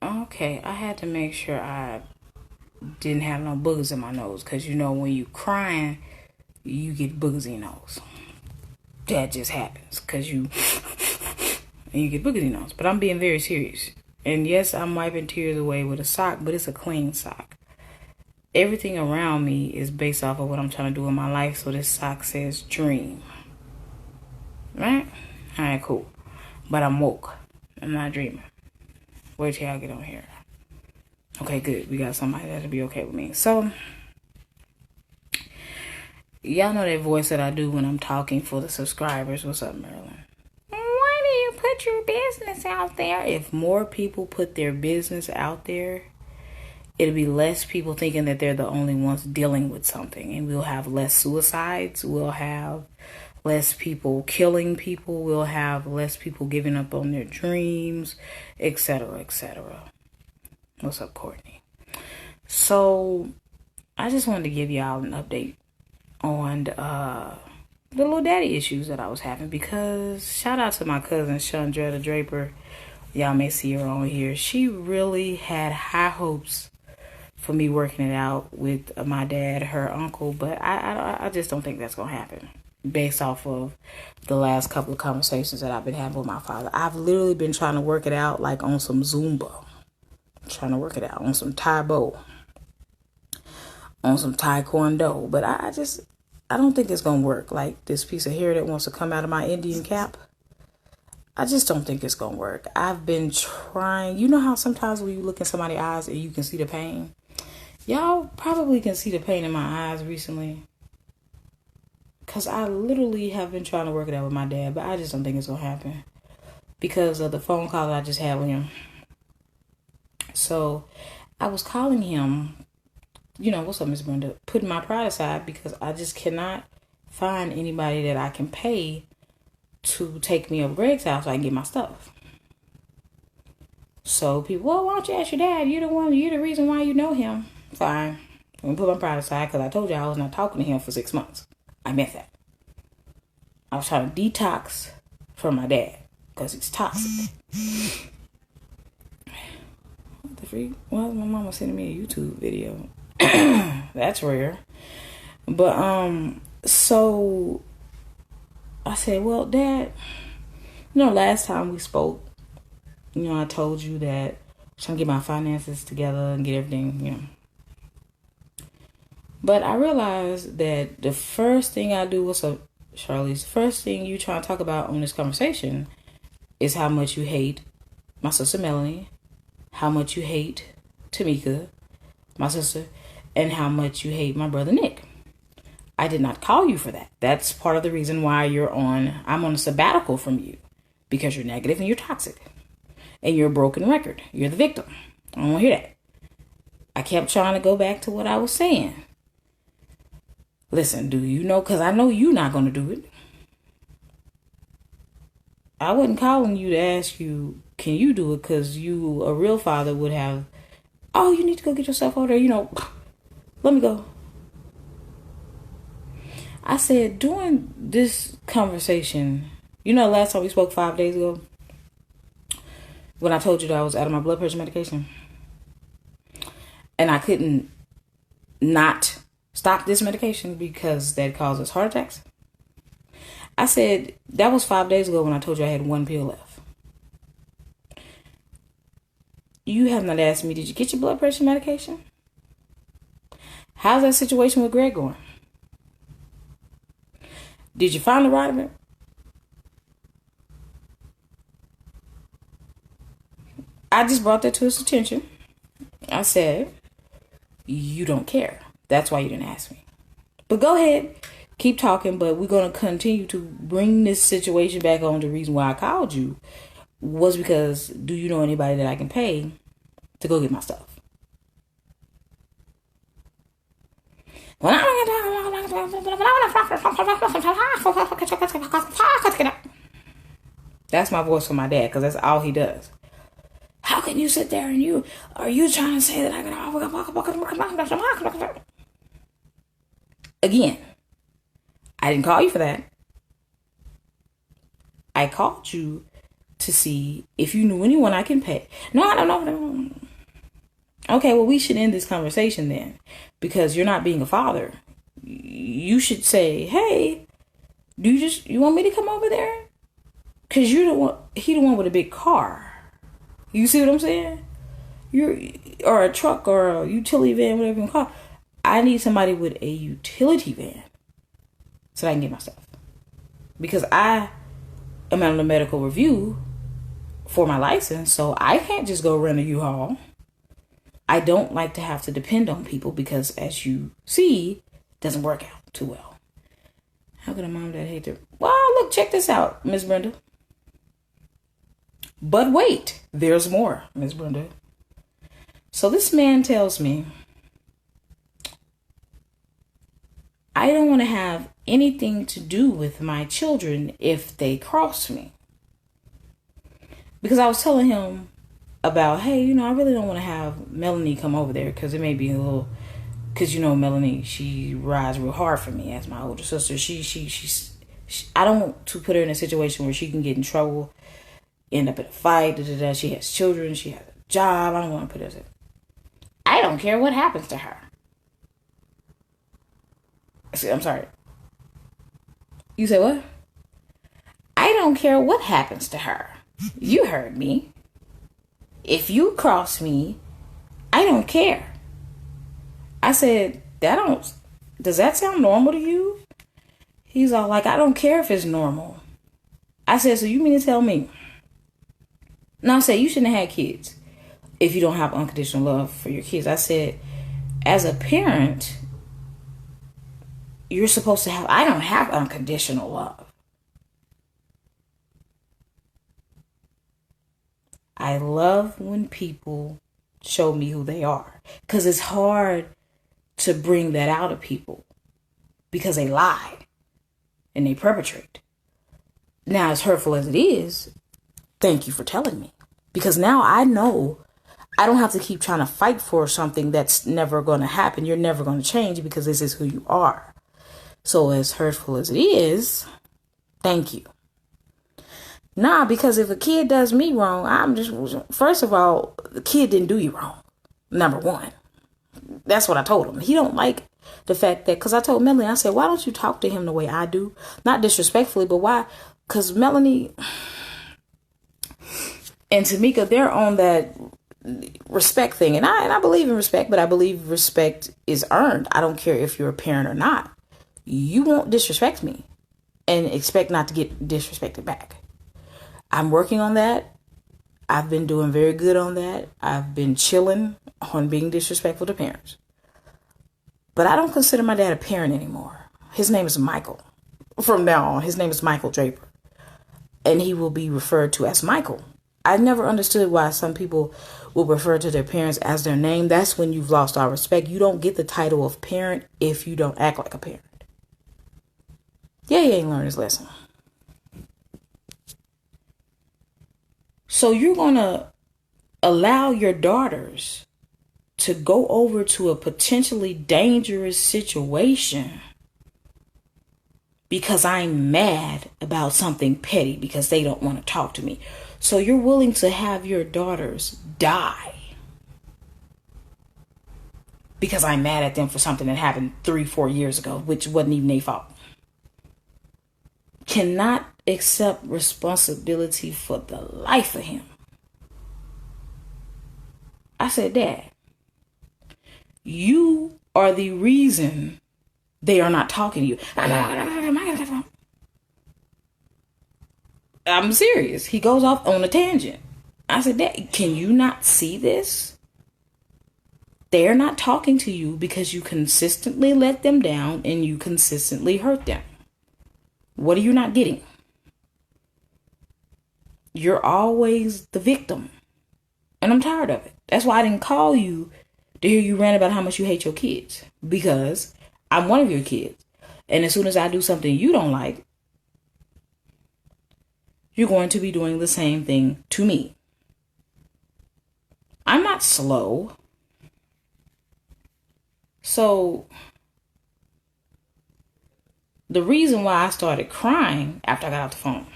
Okay, I had to make sure I didn't have no boogers in my nose. Because, when you crying, you get boogers in your nose. That just happens. Because and you get boogers in your nose. But I'm being very serious. And yes, I'm wiping tears away with a sock, but it's a clean sock. Everything around me is based off of what I'm trying to do in my life. So this sock says dream. Right? Alright, cool. But I'm woke. I'm not dreaming. Wait till y'all get on here. Okay, good. We got somebody that'll be okay with me. So, y'all know that voice that I do when I'm talking for the subscribers. What's up, Marilyn? Why do you put your business out there? If more people put their business out there, it'll be less people thinking that they're the only ones dealing with something. And we'll have less suicides. We'll have less people killing people. We'll have less people giving up on their dreams, etc., etc. What's up, Courtney? So, I just wanted to give y'all an update on the little daddy issues that I was having, because shout out to my cousin Chandretta Draper. Y'all may see her on here. She really had high hopes for me working it out with my dad, her uncle, but I just don't think that's gonna happen based off of the last couple of conversations that I've been having with my father. I've literally been trying to work it out like on some Zumba, trying to work it out on some Taebo, on some Taekwondo, but I don't think it's gonna work. Like this piece of hair that wants to come out of my Indian cap, I just don't think it's gonna work. I've been trying. You know how sometimes when you look in somebody's eyes and you can see the pain? Y'all probably can see the pain in my eyes recently. Because I literally have been trying to work it out with my dad, but I just don't think it's going to happen. Because of the phone call that I just had with him. So, I was calling him, what's up, Miss Brenda? Putting my pride aside because I just cannot find anybody that I can pay to take me up Greg's house so I can get my stuff. So, people, well, why don't you ask your dad? You're the reason why you know him. Fine. I'm going to put my pride aside because I told you I was not talking to him for 6 months. I meant that. I was trying to detox from my dad because he's toxic. What the freak? Well, my mama sending me a YouTube video. That's rare. But, so I said, well, Dad, last time we spoke, I told you that I'm trying to get my finances together and get everything, But I realized that the first thing I do, what's up, Charlize? The first thing you try to talk about on this conversation is how much you hate my sister Melanie, how much you hate Tamika, my sister, and how much you hate my brother Nick. I did not call you for that. That's part of the reason why I'm on a sabbatical from you. Because you're negative and you're toxic. And you're a broken record. You're the victim. I don't want to hear that. I kept trying to go back to what I was saying. Listen, do you know? Because I know you're not going to do it. I wasn't calling you to ask you, can you do it? Because a real father would have, oh, you need to go get yourself over there. Let me go. I said, during this conversation, last time we spoke 5 days ago, when I told you that I was out of my blood pressure medication, and I couldn't not stop this medication because that causes heart attacks. I said, that was 5 days ago when I told you I had one pill left. You have not asked me, did you get your blood pressure medication? How's that situation with Greg going? Did you find the right of it? I just brought that to his attention. I said, you don't care. That's why you didn't ask me. But go ahead, keep talking, but we're going to continue to bring this situation back on. The reason why I called you was because, do you know anybody that I can pay to go get my stuff? That's my voice for my dad, because that's all he does. How can you sit there and are you trying to say that I can... Again, I didn't call you for that. I called you to see if you knew anyone I can pay. No, I don't know. No. Okay, well, we should end this conversation then, because you're not being a father. You should say, hey, you want me to come over there? Because he the one with a big car. You see what I'm saying? Or a truck or a utility van, whatever you call it. I need somebody with a utility van so that I can get my stuff. Because I am on a medical review for my license, so I can't just go rent a U-Haul. I don't like to have to depend on people because, as you see, it doesn't work out too well. How could a mom that hate their... Well, look, check this out, Miss Brenda. But wait, there's more, Miss Brenda. So this man tells me, I don't want to have anything to do with my children if they cross me. Because I was telling him about, hey, I really don't want to have Melanie come over there because it may be a little, because Melanie, she rides real hard for me as my older sister. I don't want to put her in a situation where she can get in trouble, end up in a fight. She has children, she has a job. I don't want to put her in. I don't care what happens to her. I'm sorry. You say what? I don't care what happens to her. You heard me. If you cross me, I don't care. I said, does that sound normal to you? He's all like, I don't care if it's normal. I said, so you mean to tell me? No, I said, you shouldn't have had kids if you don't have unconditional love for your kids. I said, as a parent, you're supposed to have, I don't have unconditional love. I love when people show me who they are, because it's hard to bring that out of people because they lie and they perpetrate. Now, as hurtful as it is, thank you for telling me, because now I know I don't have to keep trying to fight for something that's never going to happen. You're never going to change because this is who you are. So as hurtful as it is, thank you. Nah, because if a kid does me wrong, first of all, the kid didn't do you wrong. Number one. That's what I told him. He don't like the fact that, because I told Melanie, I said, why don't you talk to him the way I do? Not disrespectfully, but why? Because Melanie and Tamika, they're on that respect thing. And I believe in respect, but I believe respect is earned. I don't care if you're a parent or not. You won't disrespect me and expect not to get disrespected back. I'm working on that. I've been doing very good on that. I've been chilling on being disrespectful to parents. But I don't consider my dad a parent anymore. His name is Michael. From now on, his name is Michael Draper. And he will be referred to as Michael. I never understood why some people will refer to their parents as their name. That's when you've lost all respect. You don't get the title of parent if you don't act like a parent. Yeah, he ain't learned his lesson. So you're going to allow your daughters to go over to a potentially dangerous situation because I'm mad about something petty because they don't want to talk to me. So you're willing to have your daughters die because I'm mad at them for something that happened 3-4 years ago, which wasn't even their fault. Cannot accept responsibility for the life of him. I said, Dad, you are the reason they are not talking to you. I'm serious. He goes off on a tangent. I said, Dad, can you not see this? They're not talking to you because you consistently let them down and you consistently hurt them. What are you not getting? You're always the victim. And I'm tired of it. That's why I didn't call you to hear you rant about how much you hate your kids. Because I'm one of your kids. And as soon as I do something you don't like, you're going to be doing the same thing to me. I'm not slow. So the reason why I started crying after I got off the phone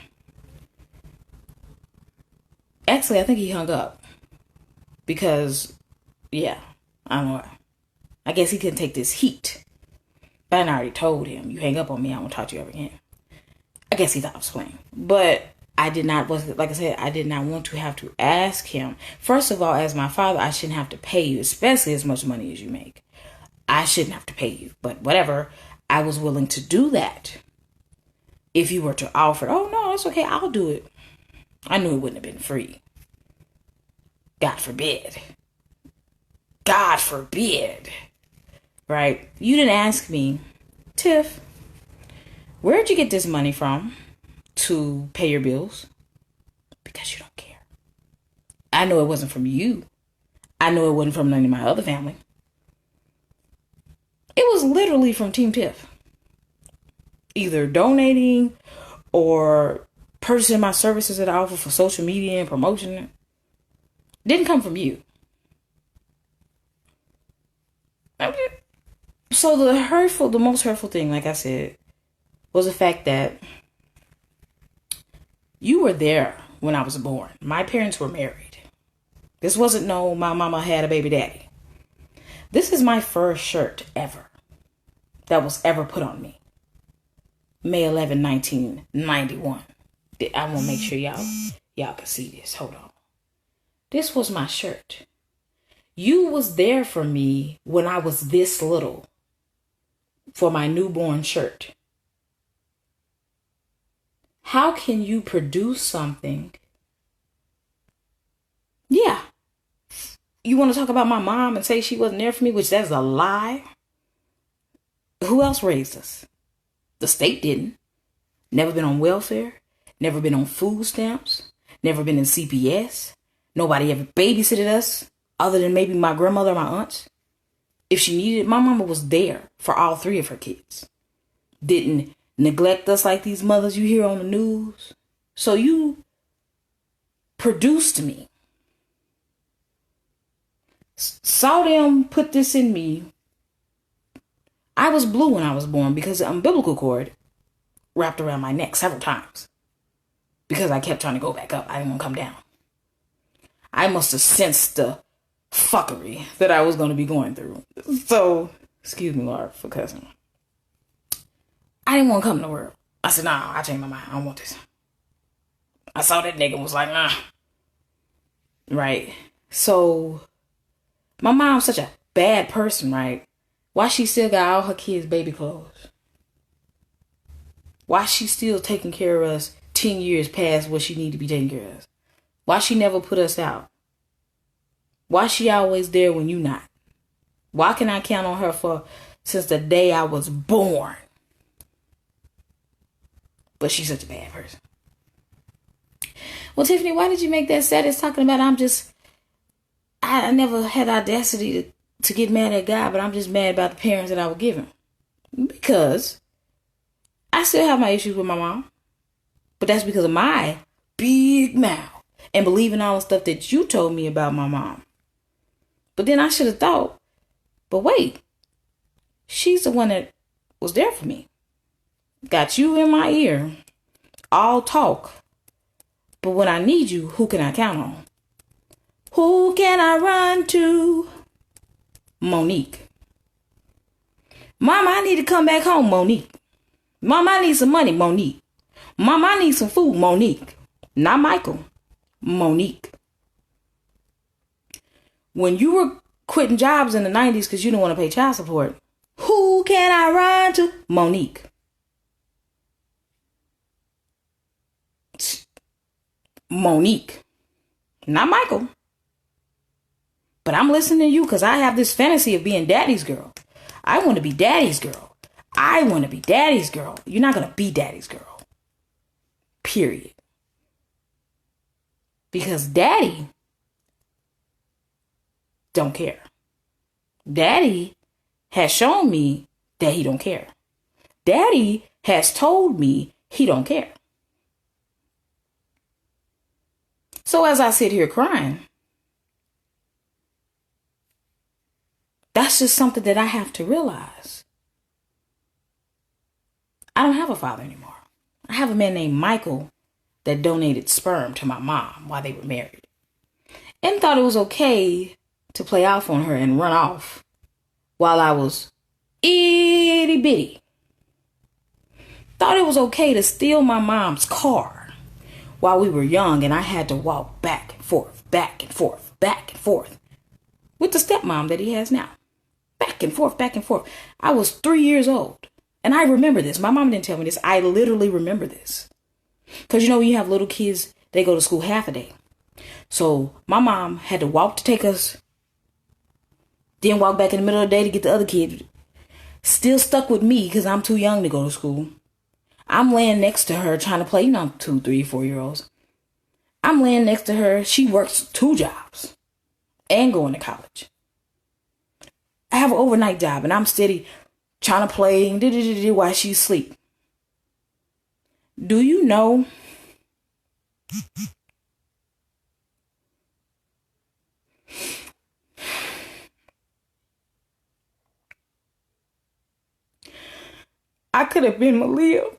Actually, I think he hung up because, yeah, I don't know why. I guess he couldn't take this heat. But I already told him, you hang up on me, I won't talk to you ever again. I guess he thought I was playing. But I did not, like I said, I did not want to have to ask him. First of all, as my father, I shouldn't have to pay you, especially as much money as you make. I shouldn't have to pay you. But whatever, I was willing to do that. If you were to offer, oh no, that's okay, I'll do it. I knew it wouldn't have been free. God forbid. God forbid. Right? You didn't ask me, Tiff, where'd you get this money from to pay your bills? Because you don't care. I know it wasn't from you. I know it wasn't from any of my other family. It was literally from Team Tiff. Either donating or purchasing my services that I offer for social media and promotion. Didn't come from you. So the most hurtful thing, like I said, was the fact that you were there when I was born. My parents were married. This wasn't no, my mama had a baby daddy. This is my first shirt ever that was ever put on me. May 11, 1991. I want to make sure y'all can see this. Hold on. This was my shirt. You was there for me when I was this little for my newborn shirt. How can you produce something? Yeah. You want to talk about my mom and say she wasn't there for me, which that's a lie? Who else raised us? The state didn't. Never been on welfare. Never been on food stamps. Never been in CPS. Nobody ever babysitted us other than maybe my grandmother or my aunts. If she needed it, my mama was there for all three of her kids. Didn't neglect us like these mothers you hear on the news. So you produced me. Saw them put this in me. I was blue when I was born because the umbilical cord wrapped around my neck several times. Because I kept trying to go back up. I didn't want to come down. I must have sensed the fuckery that I was going to be going through. So, excuse me, Lord, for cussing. I didn't want to come to the world. I said, nah, I changed my mind. I don't want this. I saw that nigga and was like, nah. Right. So, my mom's such a bad person, right? Why she still got all her kids' baby clothes? Why she still taking care of us 10 years past what she need to be taking care of us? Why she never put us out? Why she always there when you not? Why can I count on her for since the day I was born? But she's such a bad person. Well, Tiffany, why did you make that status talking about I never had audacity to get mad at God, but I'm just mad about the parents that I was given. Because I still have my issues with my mom. But that's because of my big mouth and believing all the stuff that you told me about my mom. But then I should have thought, but wait, she's the one that was there for me. Got you in my ear, all talk. But when I need you, who can I count on? Who can I run to? Monique. Mama, I need to come back home, Monique. Mama, I need some money, Monique. Mama, I need some food, Monique. Not Michael, Monique. When you were quitting jobs in the 90s because you didn't want to pay child support, who can I run to? Monique. Monique. Not Michael. But I'm listening to you because I have this fantasy of being daddy's girl. I want to be daddy's girl. I want to be daddy's girl. You're not going to be daddy's girl. Period. Because daddy don't care. Daddy has shown me that he don't care. Daddy has told me he don't care. So as I sit here crying, that's just something that I have to realize. I don't have a father anymore. I have a man named Michael that donated sperm to my mom while they were married. And thought it was okay to play off on her and run off while I was itty bitty. Thought it was okay to steal my mom's car while we were young and I had to walk back and forth, back and forth, back and forth with the stepmom that he has now. Back and forth, back and forth. I was 3 years old. And I remember this. My mom didn't tell me this. I literally remember this. Because you know, when you have little kids, they go to school half a day. So my mom had to walk to take us, then walk back in the middle of the day to get the other kid. Still stuck with me because I'm too young to go to school. I'm laying next to her trying to play, you know, 2, 3, 4-year-olds. I'm laying next to her. She works 2 jobs and going to college. I have an overnight job and I'm steady trying to play while she's asleep. Do you know I could have been Maleah,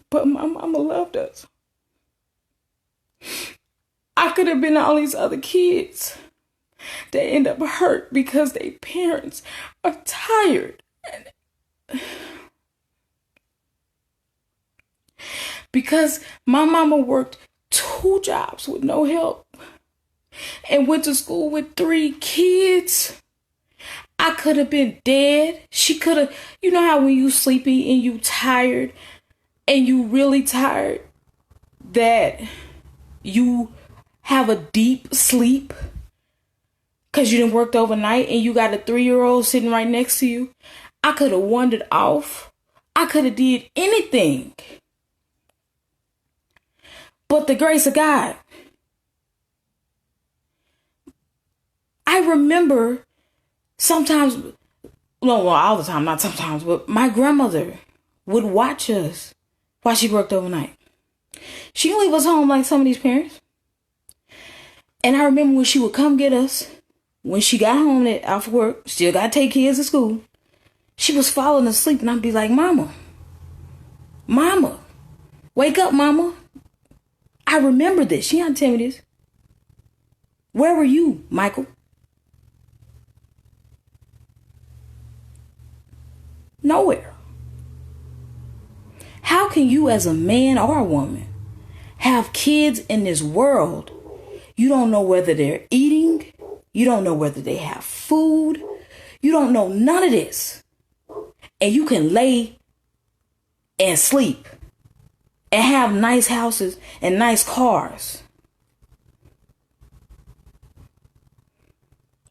but my mama loved us. I could have been all these other kids that end up hurt because their parents are tired. Because my mama worked 2 jobs with no help and went to school with 3 kids. I could have been dead. She could have, you know how when you sleepy and you tired and you really tired that you have a deep sleep because you done worked overnight and you got a 3-year-old sitting right next to you. I could have wandered off. I could have did anything. But the grace of God. I remember sometimes, no, well, all the time, not sometimes, but my grandmother would watch us while she worked overnight. She didn't leave us home like some of these parents. And I remember when she would come get us, when she got home off work, still got to take kids to school, she was falling asleep and I'd be like, Mama, wake up, Mama. I remember this. She had to tell me this. Where were you, Michael? Nowhere. How can you as a man or a woman have kids in this world? You don't know whether they're eating. You don't know whether they have food. You don't know none of this. And you can lay and sleep and have nice houses and nice cars.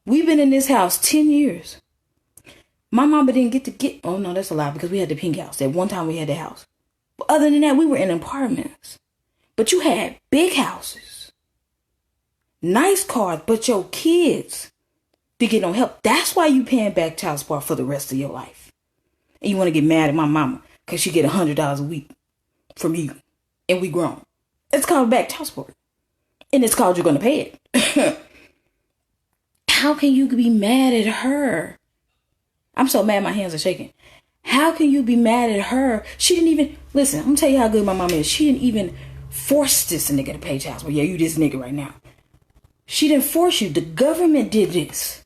We've been in this house 10 years. My mama didn't get, oh no, that's a lie, because we had the pink house. At one time we had the house. But other than that, we were in apartments. But you had big houses, nice cars, but your kids didn't get no help. That's why you paying back child support for the rest of your life. And you want to get mad at my mama because she get $100 a week from you. And we grown. It's called back child support. And it's called you're going to pay it. How can you be mad at her? I'm so mad my hands are shaking. How can you be mad at her? She didn't even, listen, I'm going to tell you how good my mom is. She didn't even force this nigga to pay child support. Yeah, you this nigga right now. She didn't force you. The government did this.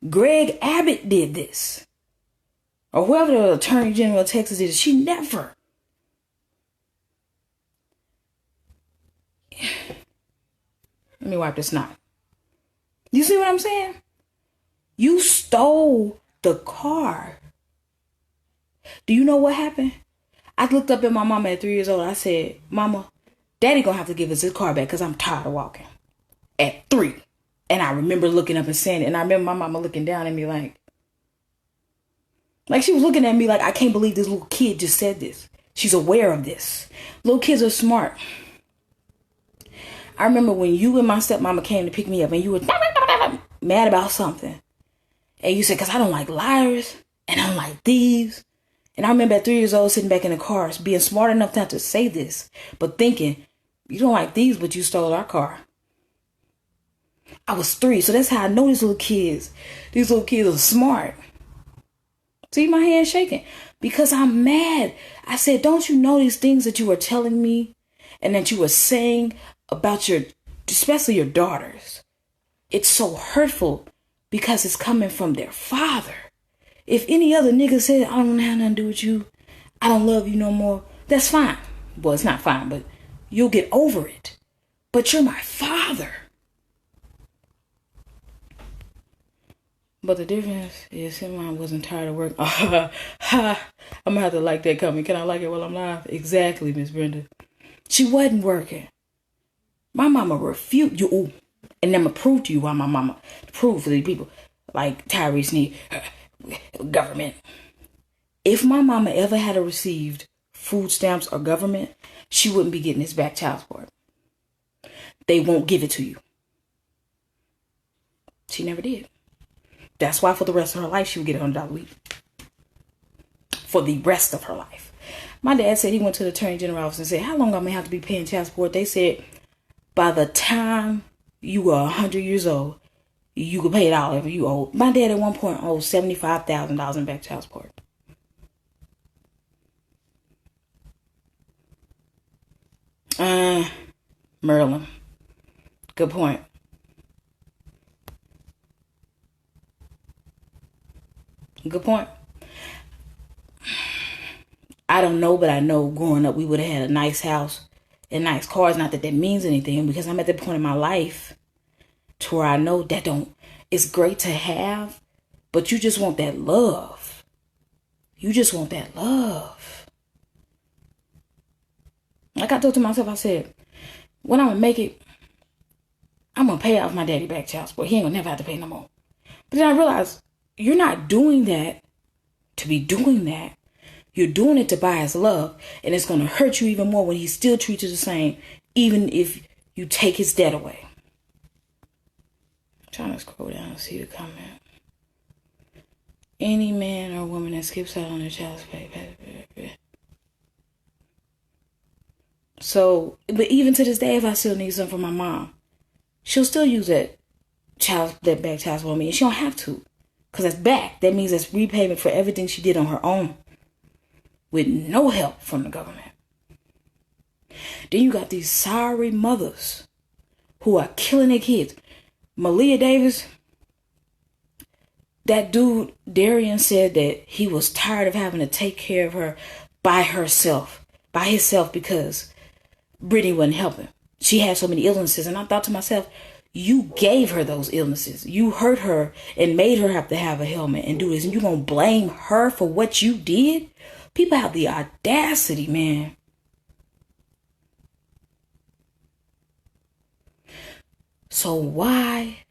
Greg Abbott did this. Or whoever the Attorney General of Texas is. She never. Let me wipe the snot. You see what I'm saying? You stole the car. Do you know what happened? I looked up at my mama at 3 years old. I said, Mama, Daddy gonna have to give us his car back because I'm tired of walking. At 3. And I remember looking up and saying it. And I remember my mama looking down at me like she was looking at me like, I can't believe this little kid just said this. She's aware of this. Little kids are smart. I remember when you and my stepmama came to pick me up and you were mad about something. And you said, because I don't like liars and I don't like thieves. And I remember at 3 years old sitting back in the car, being smart enough not to say this, but thinking, you don't like thieves, but you stole our car. I was 3, so that's how I know these little kids. These little kids are smart. See my hand shaking. because I'm mad. I said, don't you know these things that you are telling me and that you are saying about especially your daughters? It's so hurtful because it's coming from their father. If any other nigga said, I don't have nothing to do with you, I don't love you no more, that's fine. Well, it's not fine, but you'll get over it. But you're my father. But the difference is his mom wasn't tired of work. I'm going to have to like that coming. Can I like it while I'm live? Exactly, Miss Brenda. She wasn't working. My mama refused you. Ooh, and I'm going to prove to you why my mama, prove for these people like Tyrese need government. If my mama ever had received food stamps or government, she wouldn't be getting this back child support. They won't give it to you. She never did. That's why for the rest of her life, she would get $100 a week. For the rest of her life. My dad said he went to the Attorney General office and said, how long am I going to have to be paying child support? They said, by the time you were 100 years old, you could pay it all if you owe. My dad at one point owed $75,000 in back child support. Maryland. Good point. Good point. I don't know, but I know growing up we would have had a nice house and nice cars. Not that means anything, because I'm at the point in my life to where I know that it's great to have, but you just want that love. You just want that love. Like I thought to myself, I said, when I'm going to make it, I'm going to pay off my daddy back child support. He ain't going to never have to pay no more. But then I realized, you're not doing that to be doing that. You're doing it to buy his love. And it's going to hurt you even more when he still treats you the same, even if you take his debt away. I'm trying to scroll down and see the comment. Any man or woman that skips out on their child's pay. So, but even to this day, if I still need something from my mom, she'll still use that back child support on me. And she don't have to. Because that's back. That means that's repayment for everything she did on her own. With no help from the government. Then you got these sorry mothers who are killing their kids. Maleah Davis, that dude, Darian, said that he was tired of having to take care of her by himself, because Brittany wasn't helping. She had so many illnesses. And I thought to myself, you gave her those illnesses. You hurt her and made her have to have a helmet and do this. And you're going to blame her for what you did? People have the audacity, man. So why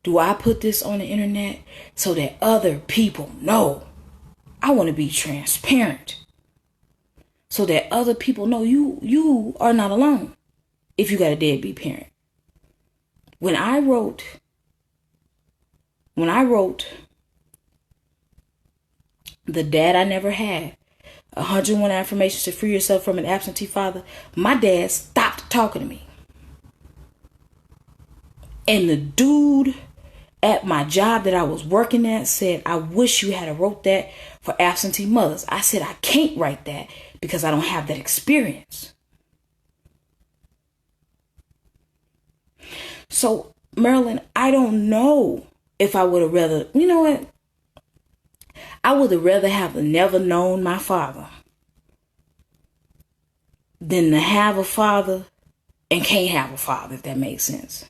do I put this on the internet? So that other people know. I want to be transparent. So that other people know you are not alone if you got a deadbeat parent. When I wrote The Dad I Never Had, 101 Affirmations to Free Yourself from an Absentee Father, my dad stopped talking to me. And the dude at my job that I was working at said, I wish you had wrote that for absentee mothers. I said, I can't write that because I don't have that experience. So, Marilyn, I don't know if I would have rather, you know what? I would have rather have never known my father than to have a father and can't have a father, if that makes sense.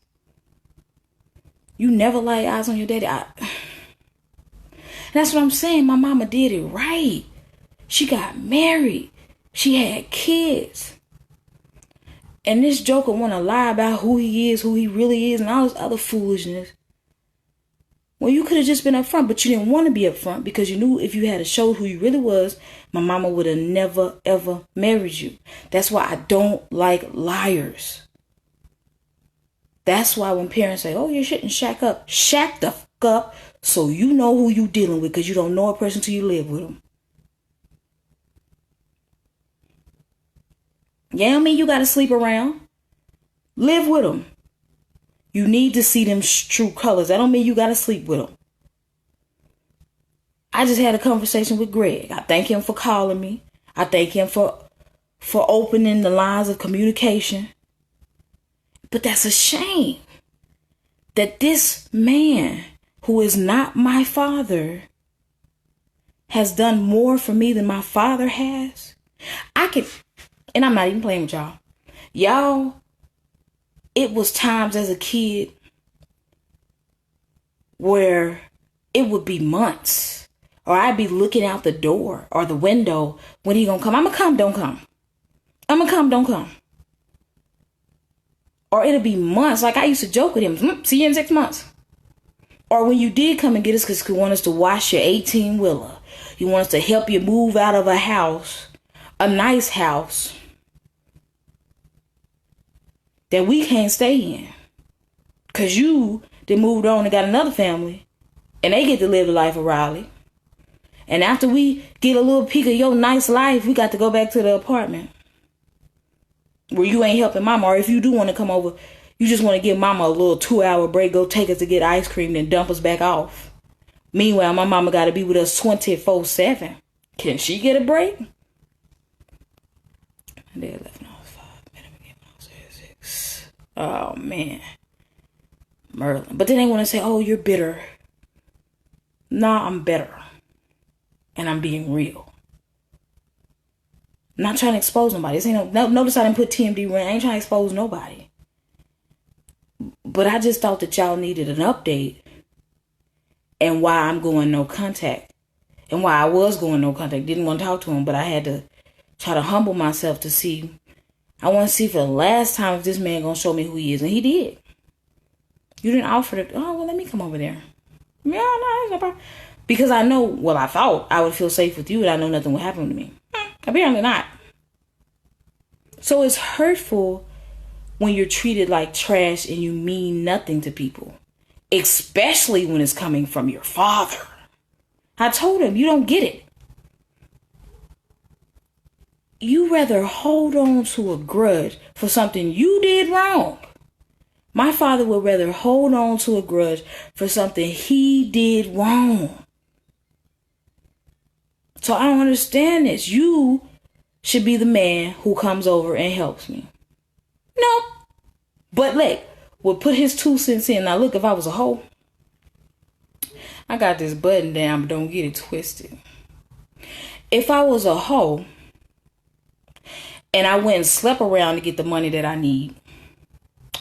You never lay eyes on your daddy. That's what I'm saying. My mama did it right. She got married. She had kids. And this joker want to lie about who he is, who he really is, and all this other foolishness. Well, you could have just been upfront, but you didn't want to be upfront because you knew if you had showed who you really was, my mama would have never, ever married you. That's why I don't like liars. That's why when parents say, oh, you shouldn't shack the fuck up so you know who you dealing with, because you don't know a person till you live with them. Yeah, I mean, you got to sleep around. Live with them. You need to see them true colors. That don't mean you got to sleep with them. I just had a conversation with Greg. I thank him for calling me. I thank him for opening the lines of communication. But that's a shame that this man who is not my father has done more for me than my father has. And I'm not even playing with y'all. Y'all, it was times as a kid where it would be months, or I'd be looking out the door or the window, when he gonna come? I'm gonna come, don't come. I'm gonna come, don't come. Or it'll be months. Like I used to joke with him, see you in 6 months. Or when you did come and get us because you want us to wash your 18-wheeler. You want us to help you move out of a house, a nice house that we can't stay in. Because you then moved on and got another family and they get to live the life of Riley. And after we get a little peek of your nice life, we got to go back to the apartment where you ain't helping mama. Or if you do want to come over, you just want to give mama a little 2-hour break, go take us to get ice cream, then dump us back off. Meanwhile, my mama got to be with us 24/7. Can she get a break? My dad left when I was 5. Met him again when I was 6. Oh, man. Merlin. But then they want to say, oh, you're bitter. Nah, I'm better. And I'm being real. I'm not trying to expose nobody. This ain't notice I didn't put TMD ring. I ain't trying to expose nobody. But I just thought that y'all needed an update. And why I'm going no contact. And why I was going no contact. Didn't want to talk to him. But I had to try to humble myself to see. I want to see for the last time if this man going to show me who he is. And he did. You didn't offer to. Oh, well, let me come over there. Yeah, no, that's no problem. Because I know, well, I thought I would feel safe with you and I know nothing would happen to me. Apparently not. So it's hurtful when you're treated like trash and you mean nothing to people. Especially when it's coming from your father. I told him, you don't get it. You rather hold on to a grudge for something you did wrong. My father would rather hold on to a grudge for something he did wrong. So I don't understand this. You should be the man who comes over and helps me. No. But would put his 2 cents in. Now look, if I was a hoe, I got this button down, but don't get it twisted. If I was a hoe and I went and slept around to get the money that I need,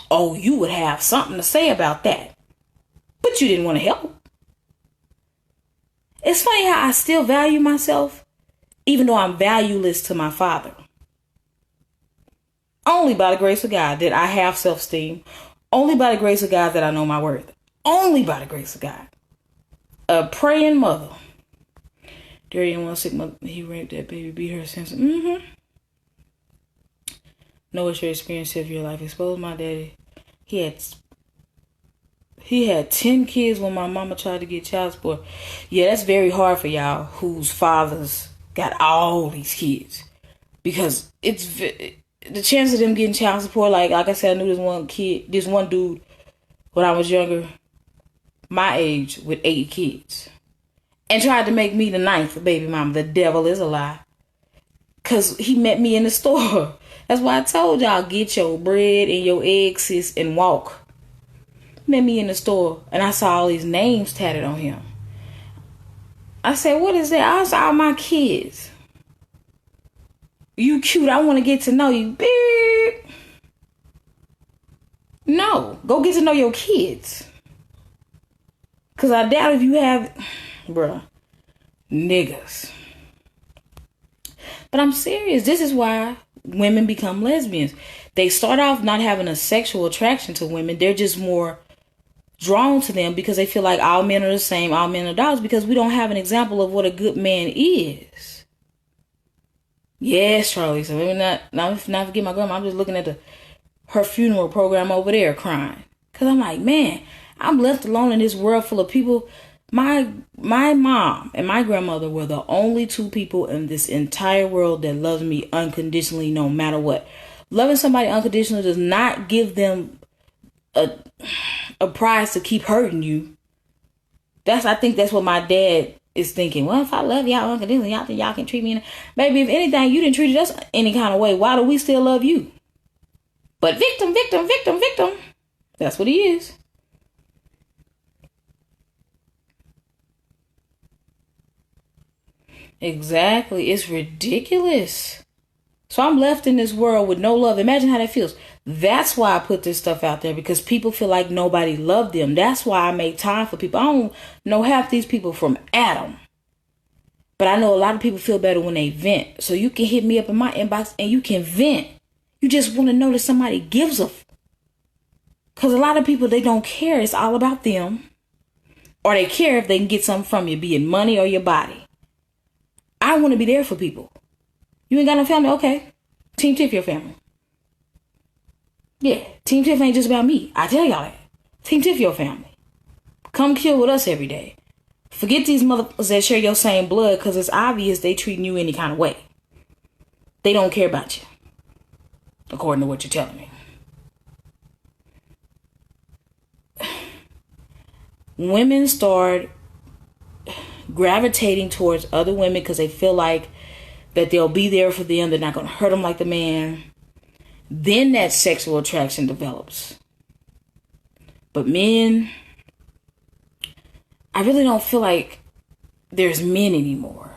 oh, you would have something to say about that. But you didn't want to help. It's funny how I still value myself, even though I'm valueless to my father. Only by the grace of God that I have self-esteem. Only by the grace of God that I know my worth. Only by the grace of God. A praying mother. Darian was sick mother. He raped that baby, beat her since. Know what your experience of your life. Exposed my daddy. He had 10 kids when my mama tried to get child support. Yeah, that's very hard for y'all whose fathers got all these kids. Because it's the chance of them getting child support, like I said, I knew this one dude when I was younger, my age, with 8 kids. And tried to make me the 9th baby mama. The devil is a lie. Because he met me in the store. That's why I told y'all, get your bread and your eggs, sis, and walk. Met me in the store and I saw all these names tatted on him. I said, what is that? I saw my kids. You cute. I want to get to know you. Beep. No, go get to know your kids. Because I doubt if you have, bruh, niggas. But I'm serious. This is why women become lesbians. They start off not having a sexual attraction to women. They're just more drawn to them because they feel like all men are the same, all men are dogs, because we don't have an example of what a good man is. Yes, Charlie. So maybe not forget my grandma. I'm just looking at her funeral program over there crying. Because I'm like, man, I'm left alone in this world full of people. My mom and my grandmother were the only 2 people in this entire world that loves me unconditionally no matter what. Loving somebody unconditionally does not give them a prize to keep hurting you. I think that's what my dad is thinking, well, if I love y'all unconditionally, y'all think y'all can treat me. Baby, if anything, you didn't treat us any kind of way. Why do we still love you? But victim, victim, victim, victim. That's what he is. Exactly. It's ridiculous. So I'm left in this world with no love. Imagine how that feels. That's why I put this stuff out there, because people feel like nobody loved them. That's why I make time for people. I don't know half these people from Adam, but I know a lot of people feel better when they vent. So you can hit me up in my inbox and you can vent. You just want to know that somebody gives a because a lot of people, they don't care. It's all about them, or they care if they can get something from you, be it money or your body. I want to be there for people. You ain't got no family? Okay. Team Tiff your family. Yeah. Team Tiff ain't just about me. I tell y'all that. Team Tiff your family. Come kill with us every day. Forget these motherfuckers that share your same blood, because it's obvious they treating you any kind of way. They don't care about you, according to what you're telling me. Women start gravitating towards other women because they feel like that they'll be there for them. They're not going to hurt them like the man. Then that sexual attraction develops. But men, I really don't feel like there's men anymore.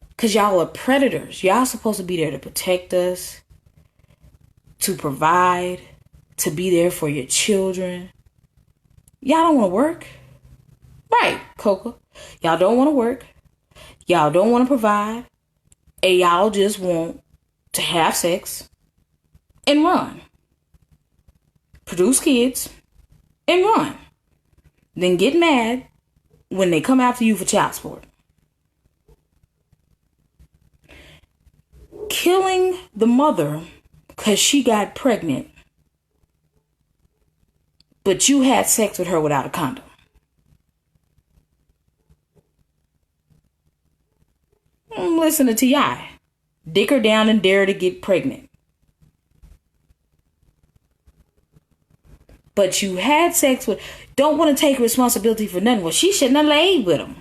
Because y'all are predators. Y'all supposed to be there to protect us, to provide, to be there for your children. Y'all don't want to work. Right, Coca. Y'all don't want to work. Y'all don't want to provide. And y'all just want to have sex and run. Produce kids and run. Then get mad when they come after you for child support. Killing the mother because she got pregnant, but you had sex with her without a condom. Listen to T.I. Dick her down and dare her to get pregnant. But you had sex with... Don't want to take responsibility for nothing. Well, she shouldn't have laid with him.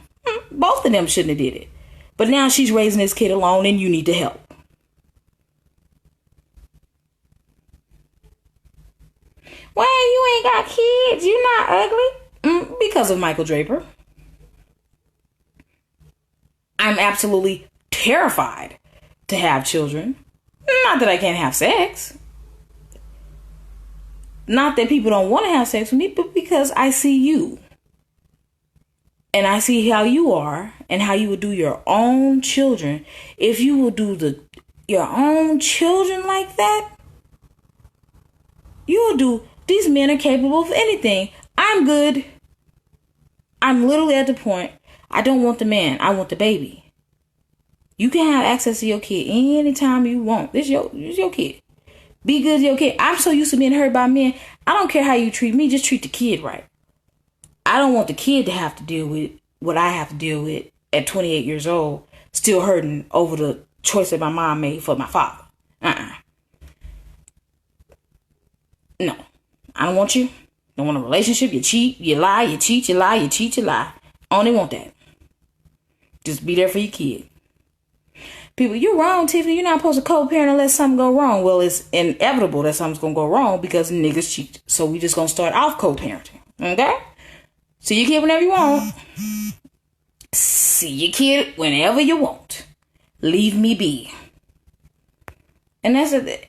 Both of them shouldn't have did it. But now she's raising this kid alone and you need to help. Well, you ain't got kids. You're not ugly. Because of Michael Draper. I'm absolutely terrified to have children. Not that I can't have sex. Not that people don't want to have sex with me, but because I see you. And I see how you are and how you would do your own children. If you would do your own children like that, you'll do. These men are capable of anything. I'm good. I'm literally at the point, I don't want the man. I want the baby. You can have access to your kid anytime you want. This is your kid. Be good to your kid. I'm so used to being hurt by men. I don't care how you treat me. Just treat the kid right. I don't want the kid to have to deal with what I have to deal with at 28 years old, still hurting over the choice that my mom made for my father. No. I don't want you. Don't want a relationship. You cheat, you lie, you cheat, you lie, you cheat, you lie. I only want that. Just be there for your kid. People, you're wrong, Tiffany. You're not supposed to co-parent unless something go wrong. Well, it's inevitable that something's going to go wrong because niggas cheat. So we just going to start off co-parenting. Okay? See your kid whenever you want. See your kid whenever you want. Leave me be. And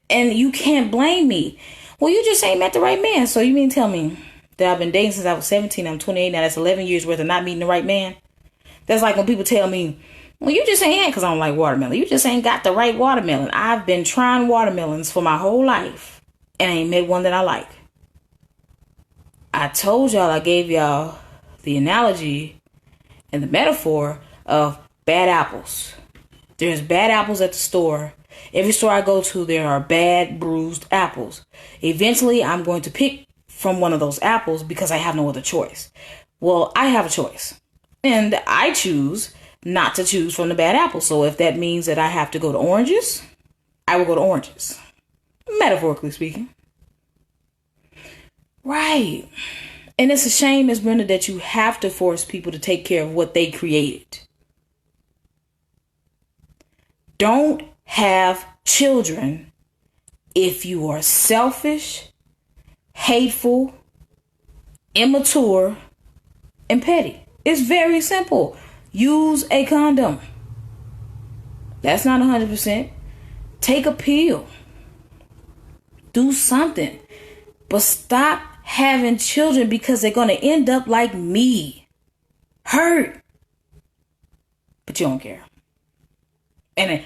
and you can't blame me. Well, you just ain't met the right man. So you mean tell me that I've been dating since I was 17. I'm 28 now. That's 11 years worth of not meeting the right man. That's like when people tell me, well, you just ain't, because I don't like watermelon. You just ain't got the right watermelon. I've been trying watermelons for my whole life, and I ain't met one that I like. I told y'all, I gave y'all the analogy and the metaphor of bad apples. There's bad apples at the store. Every store I go to, there are bad, bruised apples. Eventually, I'm going to pick from one of those apples because I have no other choice. Well, I have a choice. And I choose not to choose from the bad apple. So if that means that I have to go to oranges, I will go to oranges. Metaphorically speaking. Right. And it's a shame, Miss Brenda, that you have to force people to take care of what they created. Don't have children if you are selfish, hateful, immature, and petty. It's very simple. Use a condom. That's not 100%. Take a pill. Do something. But stop having children because they're going to end up like me. Hurt. But you don't care. And then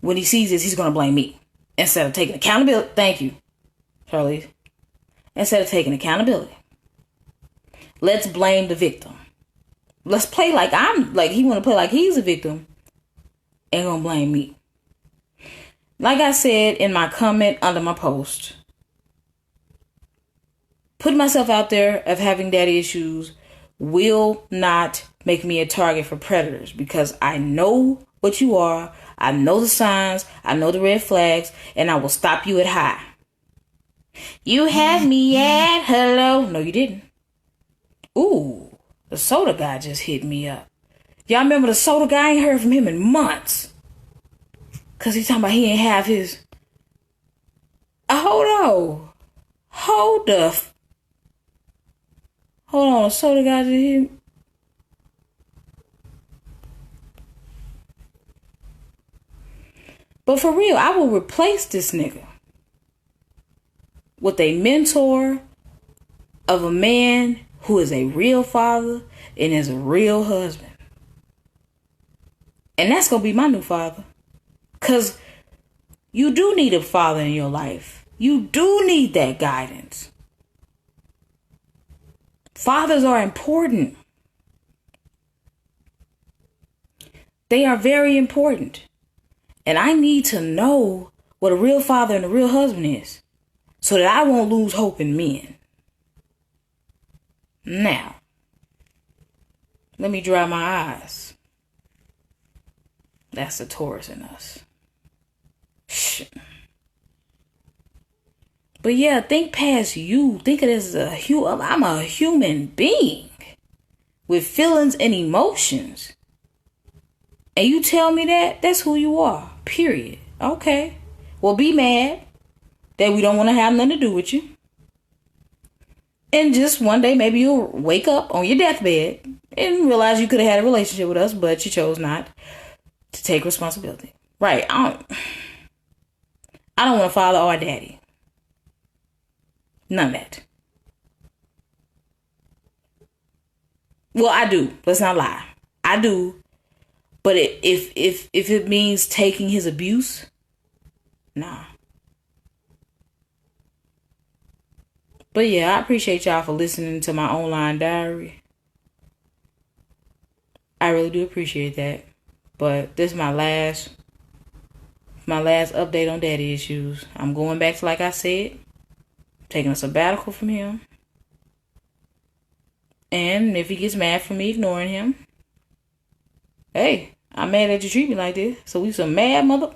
when he sees this, he's going to blame me. Instead of taking accountability. Thank you, Charlie. Instead of taking accountability. Let's blame the victim. Let's play he want to play like he's a victim. And gonna blame me. Like I said in my comment under my post, putting myself out there of having daddy issues will not make me a target for predators, because I know what you are. I know the signs. I know the red flags, and I will stop you at hi. You had me at hello. No, you didn't. Ooh, the soda guy just hit me up. Y'all remember the soda guy? I ain't heard from him in months. Because he's talking about he ain't have his... Hold on. Hold on, the soda guy just hit me. But for real, I will replace this nigga with a mentor of a man who is a real father and is a real husband. And that's going to be my new father. Because you do need a father in your life. You do need that guidance. Fathers are important. They are very important. And I need to know what a real father and a real husband is, so that I won't lose hope in men. Now, let me dry my eyes. That's the Taurus in us. Shit. But yeah, think past you. Think of it as I'm a human being with feelings and emotions. And you tell me that's who you are. Period. Okay. Well, be mad that we don't want to have nothing to do with you. And just one day, maybe you'll wake up on your deathbed and realize you could have had a relationship with us, but you chose not to take responsibility. Right. I don't want a father or a daddy. None of that. Well, I do. Let's not lie. I do. But if it means taking his abuse, nah. But yeah, I appreciate y'all for listening to my online diary. I really do appreciate that. But this is my last update on daddy issues. I'm going back to, like I said, taking a sabbatical from him. And if he gets mad for me ignoring him, hey, I'm mad that you treat me like this. So we some mad mother.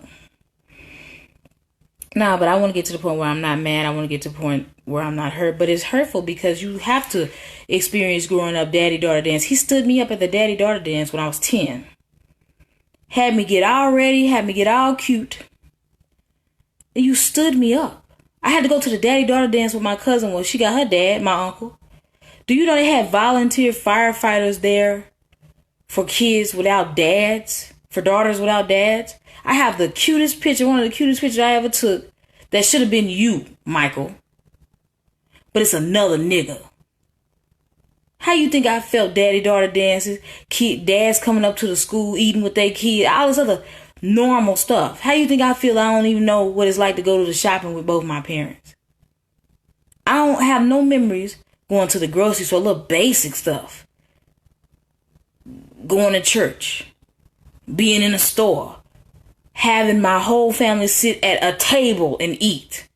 Nah, but I want to get to the point where I'm not mad. I want to get to the point where I'm not hurt. But it's hurtful because you have to experience growing up daddy-daughter dance. He stood me up at the daddy-daughter dance when I was 10. Had me get all ready. Had me get all cute. And you stood me up. I had to go to the daddy-daughter dance with my cousin. Well, she got her dad, my uncle. Do you know they had volunteer firefighters there for kids without dads? For daughters without dads? I have the cutest picture, one of the cutest pictures I ever took. That should have been you, Michael. But it's another nigga. How you think I felt daddy-daughter dances? Dads coming up to the school, eating with their kids, all this other normal stuff. How you think I feel? I don't even know what it's like to go to the shopping with both my parents. I don't have no memories going to the grocery store, little basic stuff. Going to church. Being in a store. Having my whole family sit at a table and eat.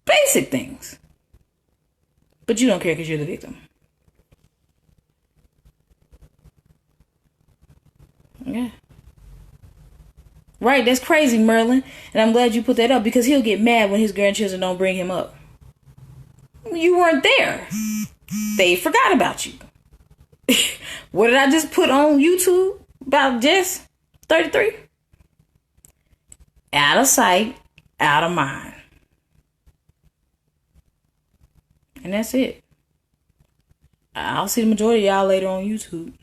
Basic things. But you don't care because you're the victim. Yeah. Right, that's crazy, Merlin. And I'm glad you put that up because he'll get mad when his grandchildren don't bring him up. you weren't there. They forgot about you. What did I just put on YouTube about Jess 33? Out of sight, out of mind. And that's it. I'll see the majority of y'all later on YouTube.